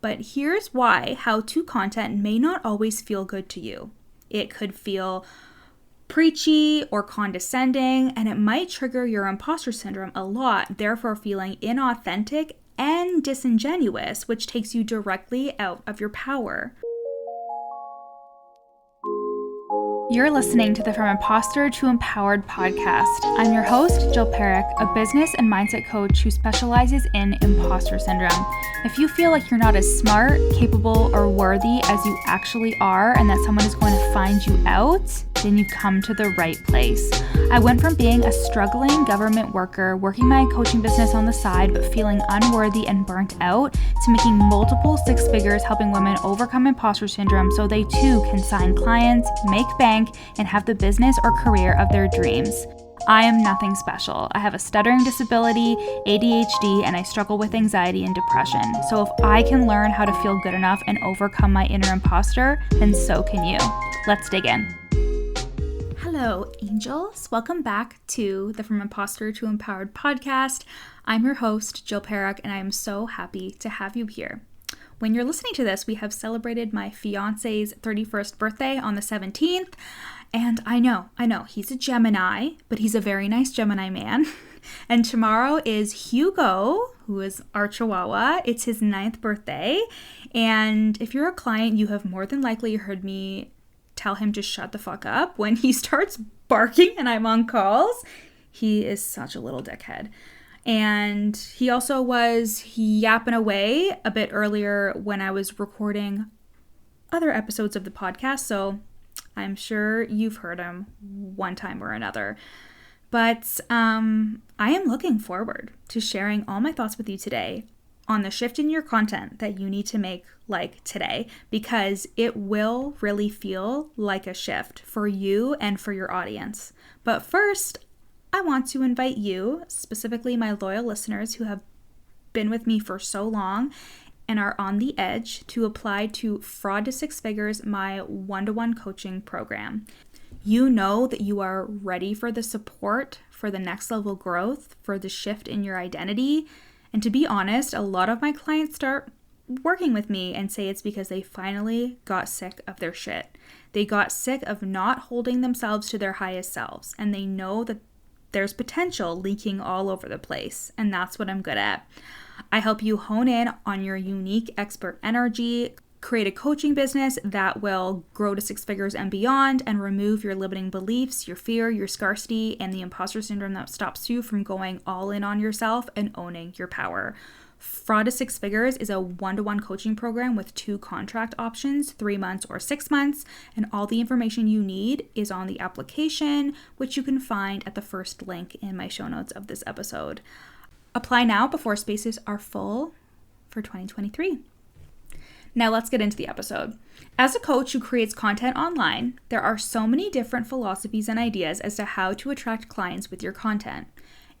But here's why how-to content may not always feel good to you. It could feel preachy or condescending, and it might trigger your imposter syndrome a lot, therefore feeling inauthentic and disingenuous, which takes you directly out of your power. You're listening to the From Imposter to Empowered podcast. I'm your host, Jill Perrick, a business and mindset coach who specializes in imposter syndrome. If you feel like you're not as smart, capable, or worthy as you actually are, and that someone is going to find you out, then you've come to the right place. I went from being a struggling government worker, working my coaching business on the side, but feeling unworthy and burnt out, to making multiple six figures helping women overcome imposter syndrome so they too can sign clients, make bank, and have the business or career of their dreams. I am nothing special. I have a stuttering disability, ADHD, and I struggle with anxiety and depression. So if I can learn how to feel good enough and overcome my inner imposter, then so can you. Let's dig in. Hello, angels. Welcome back to the From Imposter to Empowered podcast. I'm your host, Jill Perrick, and I am so happy to have you here. When you're listening to this, we have celebrated my fiance's 31st birthday on the 17th. And I know, he's a Gemini, but he's a very nice Gemini man. And tomorrow is Hugo, who is our Chihuahua. It's his 9th birthday. And if you're a client, you have more than likely heard me tell him to shut the fuck up when he starts barking and I'm on calls. He is such a little dickhead. And he also was yapping away a bit earlier when I was recording other episodes of the podcast. So I'm sure you've heard him one time or another. But I am looking forward to sharing all my thoughts with you today on the shift in your content that you need to make like today, because it will really feel like a shift for you and for your audience. But first, I want to invite you, specifically my loyal listeners who have been with me for so long and are on the edge, to apply to Fraud to Six Figures, my one-to-one coaching program. You know that you are ready for the support, for the next level growth, for the shift in your identity. And to be honest, a lot of my clients start working with me and say it's because they finally got sick of their shit. They got sick of not holding themselves to their highest selves, and they know that there's potential leaking all over the place, and that's what I'm good at. I help you hone in on your unique expert energy, create a coaching business that will grow to six figures and beyond, and remove your limiting beliefs, your fear, your scarcity, and the imposter syndrome that stops you from going all in on yourself and owning your power. Fraud to Six Figures is a one-to-one coaching program with 2 contract options, 3 months or 6 months, and all the information you need is on the application, which you can find at the first link in my show notes of this episode. Apply now before spaces are full for 2023. Now let's get into the episode. As a coach who creates content online, there are so many different philosophies and ideas as to how to attract clients with your content.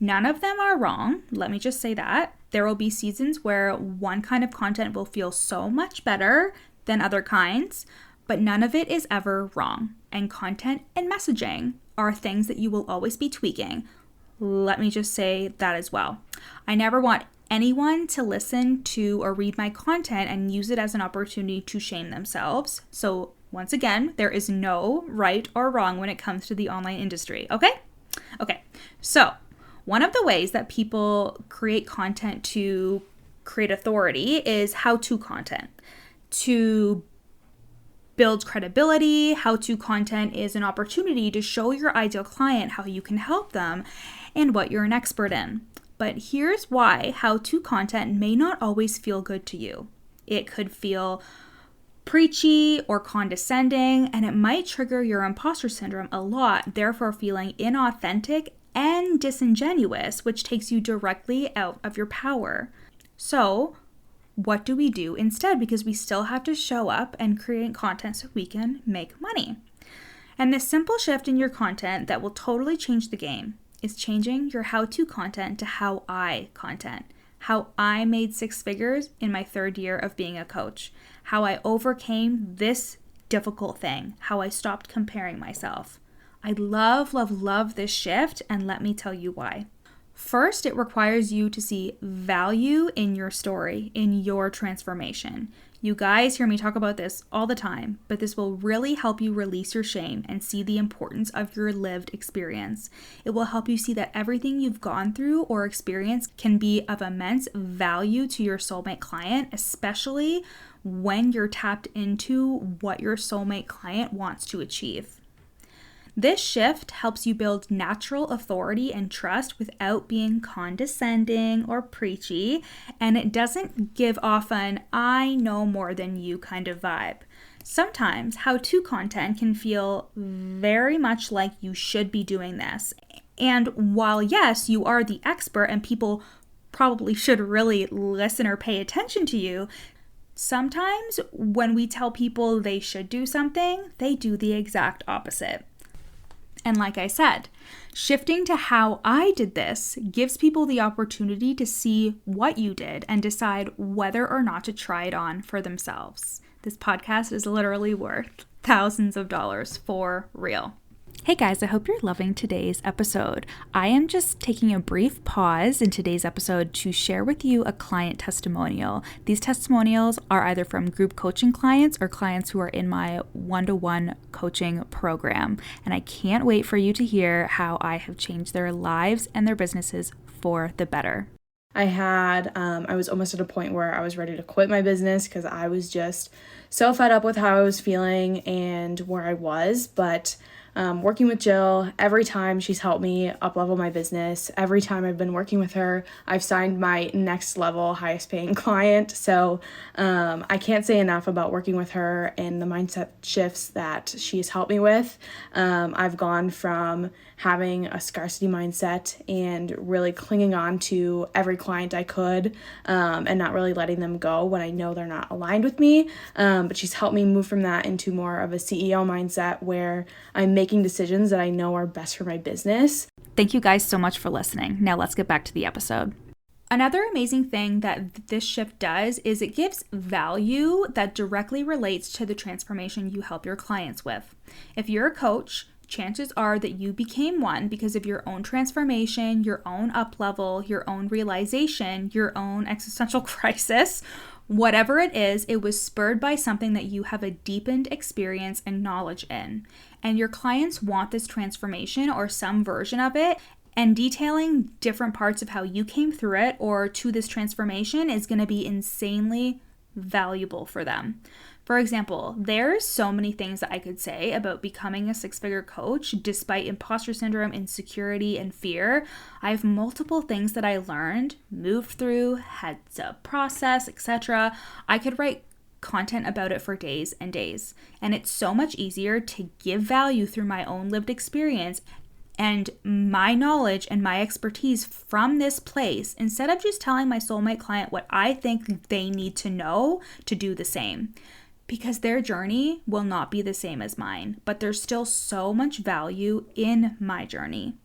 None of them are wrong, let me just say that. There will be seasons where one kind of content will feel so much better than other kinds, but none of it is ever wrong. And content and messaging are things that you will always be tweaking. Let me just say that as well. I never want anyone to listen to or read my content and use it as an opportunity to shame themselves. So once again, there is no right or wrong when it comes to the online industry, okay? Okay, so one of the ways that people create content to create authority is how-to content. To build credibility, how-to content is an opportunity to show your ideal client how you can help them and what you're an expert in. But here's why how-to content may not always feel good to you. It could feel preachy or condescending, and it might trigger your imposter syndrome a lot, therefore feeling inauthentic and disingenuous, which takes you directly out of your power. So what do we do instead? Because we still have to show up and create content so we can make money. And this simple shift in your content that will totally change the game is changing your how-to content to how I content. How I made 6 figures in my 3rd year of being a coach. How I overcame this difficult thing. How I stopped comparing myself. I love this shift, and let me tell you why. First, it requires you to see value in your story, in your transformation. You guys hear me talk about this all the time, but this will really help you release your shame and see the importance of your lived experience. It will help you see that everything you've gone through or experienced can be of immense value to your soulmate client, especially when you're tapped into what your soulmate client wants to achieve. This shift helps you build natural authority and trust without being condescending or preachy, and it doesn't give off an "I know more than you" kind of vibe. Sometimes how-to content can feel very much like you should be doing this. And while yes, you are the expert and people probably should really listen or pay attention to you, sometimes when we tell people they should do something, they do the exact opposite. And like I said, shifting to how I did this gives people the opportunity to see what you did and decide whether or not to try it on for themselves. This podcast is literally worth thousands of dollars for real. Hey guys, I hope you're loving today's episode. I am just taking a brief pause in today's episode to share with you a client testimonial. These testimonials are either from group coaching clients or clients who are in my one-to-one coaching program. And I can't wait for you to hear how I have changed their lives and their businesses for the better. I was almost at a point where I was ready to quit my business because I was just so fed up with how I was feeling and where I was, but working with Jill, every time she's helped me up-level my business, every time I've been working with her, I've signed my next level, highest paying client. So I can't say enough about working with her and the mindset shifts that she's helped me with. I've gone from having a scarcity mindset and really clinging on to every client I could and not really letting them go when I know they're not aligned with me. But she's helped me move from that into more of a CEO mindset where I'm making decisions that I know are best for my business. Thank you guys so much for listening. Now let's get back to the episode. Another amazing thing that this shift does is it gives value that directly relates to the transformation you help your clients with. If you're a coach, chances are that you became one because of your own transformation, your own up level, your own realization, your own existential crisis. Whatever it is, it was spurred by something that you have a deepened experience and knowledge in. And your clients want this transformation or some version of it. And detailing different parts of how you came through it or to this transformation is going to be insanely valuable for them. For example, there's so many things that I could say about becoming a six-figure coach despite imposter syndrome, insecurity, and fear. I have multiple things that I learned, moved through, had to process, etc. I could write content about it for days and days. And it's so much easier to give value through my own lived experience and my knowledge and my expertise from this place instead of just telling my soulmate client what I think they need to know to do the same. Because their journey will not be the same as mine, but there's still so much value in my journey.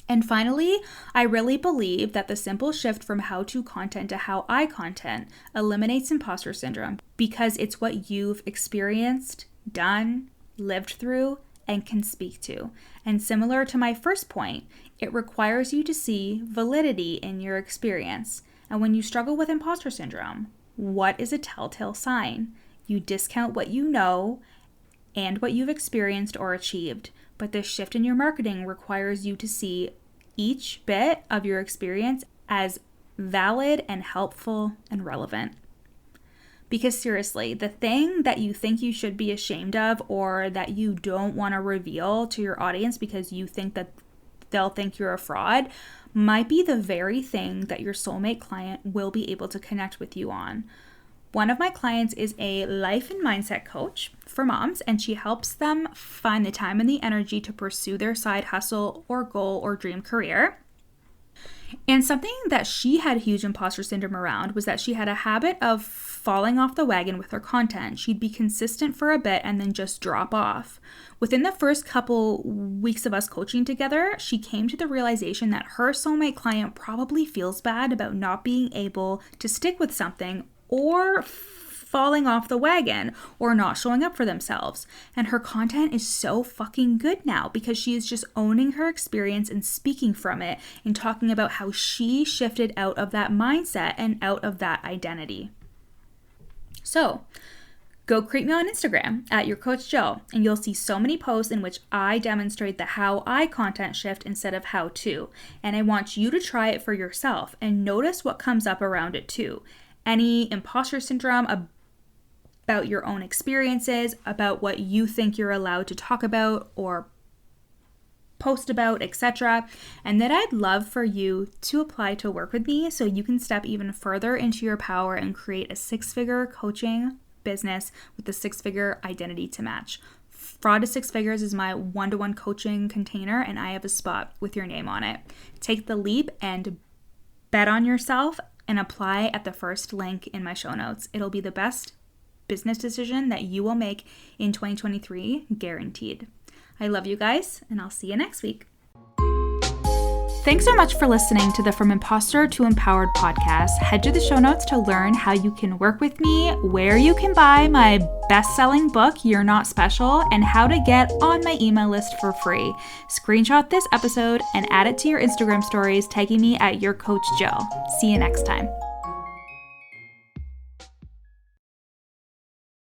And finally, I really believe that the simple shift from how-to content to how I content eliminates imposter syndrome because it's what you've experienced, done, lived through, and can speak to. And similar to my first point, it requires you to see validity in your experience. And when you struggle with imposter syndrome, what is a telltale sign? You discount what you know and what you've experienced or achieved. But this shift in your marketing requires you to see each bit of your experience as valid and helpful and relevant. Because seriously, the thing that you think you should be ashamed of or that you don't want to reveal to your audience because you think that they'll think you're a fraud might be the very thing that your soulmate client will be able to connect with you on. One of my clients is a life and mindset coach for moms, and she helps them find the time and the energy to pursue their side hustle or goal or dream career. And something that she had huge imposter syndrome around was that she had a habit of falling off the wagon with her content. She'd be consistent for a bit and then just drop off. Within the first couple weeks of us coaching together, she came to the realization that her soulmate client probably feels bad about not being able to stick with something or falling off the wagon or not showing up for themselves. And her content is so fucking good now because she is just owning her experience and speaking from it and talking about how she shifted out of that mindset and out of that identity. So, go create me on Instagram at your coach Jill, and you'll see so many posts in which I demonstrate the how I content shift instead of how to. And I want you to try it for yourself and notice what comes up around it too. Any imposter syndrome about your own experiences, about what you think you're allowed to talk about or post about, etc. And then I'd love for you to apply to work with me so you can step even further into your power and create a 6-figure coaching business with the 6-figure identity to match. Fraud to 6 Figures is my one-to-one coaching container, and I have a spot with your name on it. Take the leap and bet on yourself and apply at the first link in my show notes. It'll be the best business decision that you will make in 2023, guaranteed. I love you guys, and I'll see you next week. Thanks so much for listening to the From Imposter to Empowered podcast. Head to the show notes to learn how you can work with me, where you can buy my best-selling book, You're Not Special, and how to get on my email list for free. Screenshot this episode and add it to your Instagram stories, tagging me at Your Coach Jill. See you next time.